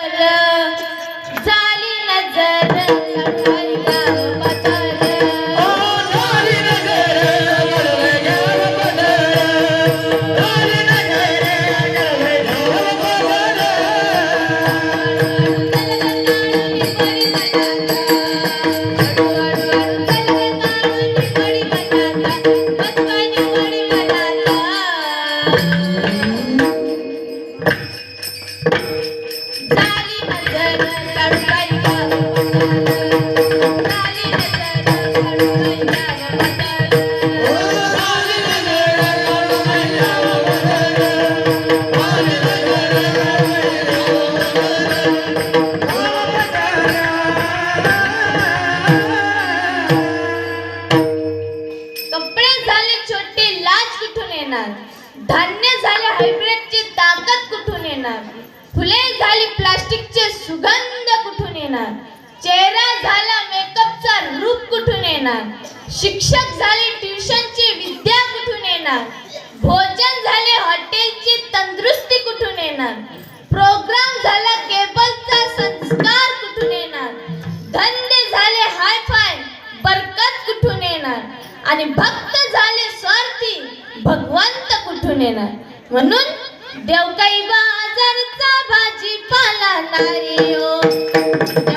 पदर झाली नजर लढाई गाव पदर झाली नजर लढाई गाव पदर झाली नजर लढाई गाव कपडे झाले छोटे लाज कुठून येणार धान्य झाले हायब्रिडची ताकद कुठून येणार फुले झाली प्लास्टिकचे सुगंध कुठून येणार चेहरा झाला मेकअपचा रूप कुठून येणार शिक्षक झाले ट्युशनची विद्या कुठून येणार भोजन झाले हॉटेलची तंदुरुस्ती कुठून येणार प्रोग्राम झाला केबलचा संस्कार कुठून येणार धंदे झाले हायफाय बरकत कुठून येणार आणि भक्त झाले स्वार्थी भगवंत कुठून येणार म्हणून देव काही बाजारचा भाजीपाला नाही हो